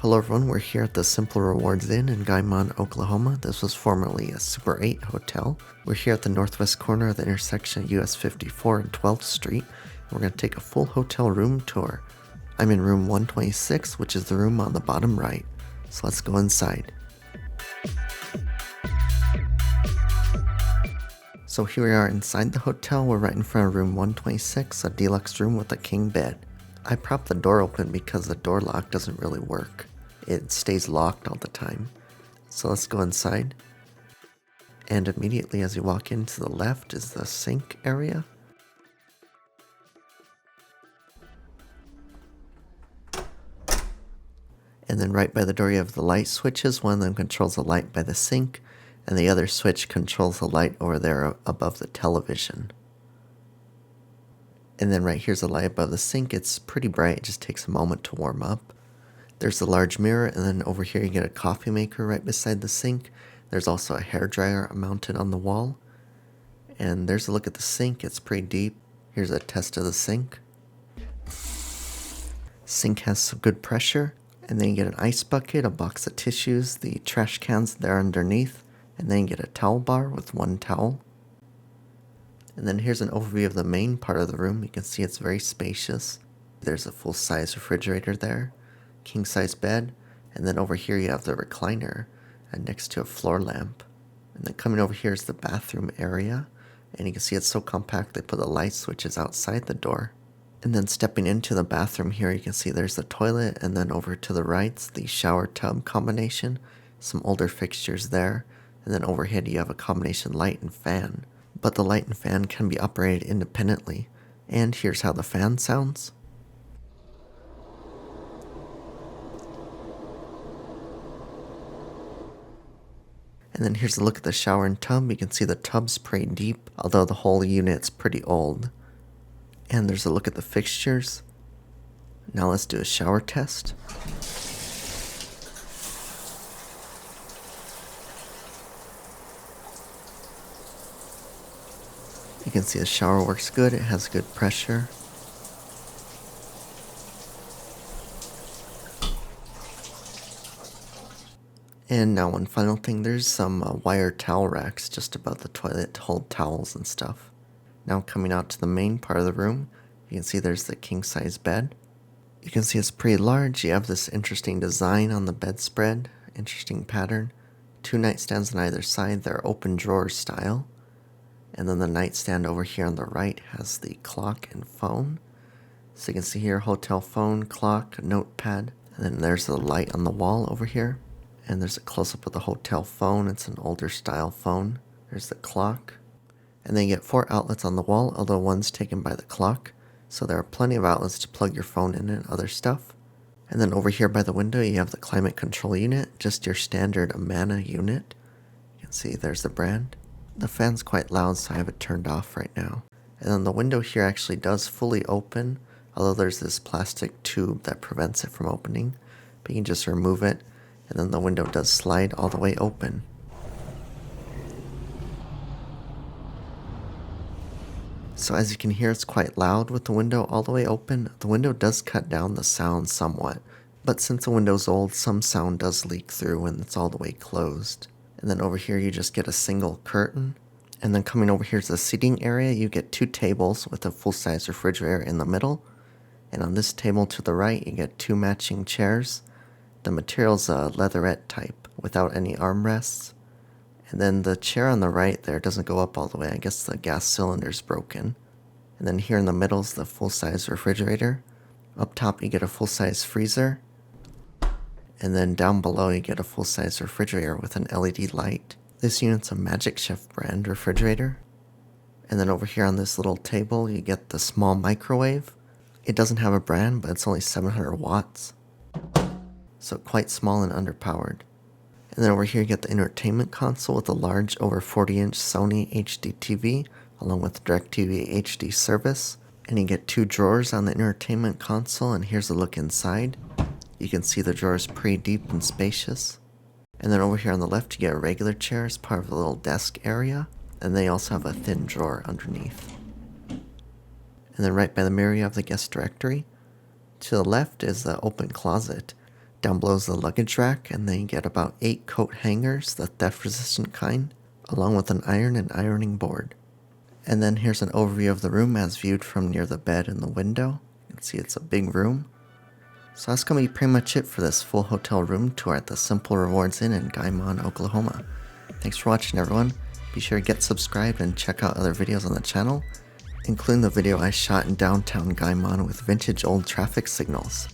Hello everyone, we're here at the Simple Rewards Inn in Guymon, Oklahoma. This was formerly a Super 8 hotel. We're here at the northwest corner of the intersection of US 54 and 12th Street. We're going to take a full hotel room tour. I'm in room 126, which is the room on the bottom right. So let's go inside. So here we are inside the hotel. We're right in front of room 126, a deluxe room with a king bed. I propped the door open because the door lock doesn't really work. It stays locked all the time. So let's go inside. And immediately as you walk in to the left is the sink area. And then right by the door you have the light switches. One of them controls the light by the sink, and the other switch controls the light over there above the television. And then right here's the light above the sink. It's pretty bright, it just takes a moment to warm up. There's a large mirror, and then over here you get a coffee maker right beside the sink. There's also a hairdryer mounted on the wall. And there's a look at the sink, it's pretty deep. Here's a test of the sink. Sink has some good pressure. And then you get an ice bucket, a box of tissues, the trash cans there underneath. And then you get a towel bar with one towel. And then here's an overview of the main part of the room. You can see it's very spacious. There's a full-size refrigerator there, king-size bed, and then over here you have the recliner and next to a floor lamp. And then coming over here is the bathroom area, and you can see it's so compact they put the light switches outside the door. And then stepping into the bathroom here, you can see there's the toilet, and then over to the right's the shower tub combination, some older fixtures there, and then overhead you have a combination light and fan. But the light and fan can be operated independently. And here's how the fan sounds. And then here's a look at the shower and tub. You can see the tub's pretty deep, although the whole unit's pretty old. And there's a look at the fixtures. Now let's do a shower test. You can see the shower works good, it has good pressure. And now one final thing, there's some wire towel racks just above the toilet to hold towels and stuff. Now coming out to the main part of the room, you can see there's the king-size bed. You can see it's pretty large. You have this interesting design on the bedspread, interesting pattern. 2 nightstands on either side, they're open drawer style. And then the nightstand over here on the right has the clock and phone. So you can see here, hotel phone, clock, notepad. And then there's the light on the wall over here. And there's a close-up of the hotel phone. It's an older style phone. There's the clock. And then you get 4 outlets on the wall, although one's taken by the clock. So there are plenty of outlets to plug your phone in and other stuff. And then over here by the window, you have the climate control unit, just your standard Amana unit. You can see there's the brand. The fan's quite loud, so I have it turned off right now. And then the window here actually does fully open, although there's this plastic tube that prevents it from opening. But you can just remove it, and then the window does slide all the way open. So as you can hear, it's quite loud with the window all the way open. The window does cut down the sound somewhat, but since the window's old, some sound does leak through when it's all the way closed. And then over here you just get a single curtain. And then coming over here is the seating area. You get 2 tables with a full-size refrigerator in the middle. And on this table to the right, you get 2 matching chairs. The material's a leatherette type without any armrests. And then the chair on the right there doesn't go up all the way. I guess the gas cylinder's broken. And then here in the middle is the full-size refrigerator. Up top you get a full-size freezer. And then down below you get a full-size refrigerator with an LED light. This unit's a Magic Chef brand refrigerator. And then over here on this little table you get the small microwave. It doesn't have a brand, but it's only 700 watts. So quite small and underpowered. And then over here you get the entertainment console with a large over 40-inch Sony HD TV along with DirecTV HD service. And you get 2 drawers on the entertainment console, and here's a look inside. You can see the drawers pretty deep and spacious. And then over here on the left you get a regular chair as part of the little desk area. And they also have a thin drawer underneath. And then right by the mirror you have the guest directory. To the left is the open closet. Down below is the luggage rack, and then you get about 8 coat hangers, the theft-resistant kind, along with an iron and ironing board. And then here's an overview of the room as viewed from near the bed and the window. You can see it's a big room. So that's going to be pretty much it for this full hotel room tour at the Simple Rewards Inn in Guymon, Oklahoma. Thanks for watching, everyone. Be sure to get subscribed and check out other videos on the channel, including the video I shot in downtown Guymon with vintage old traffic signals.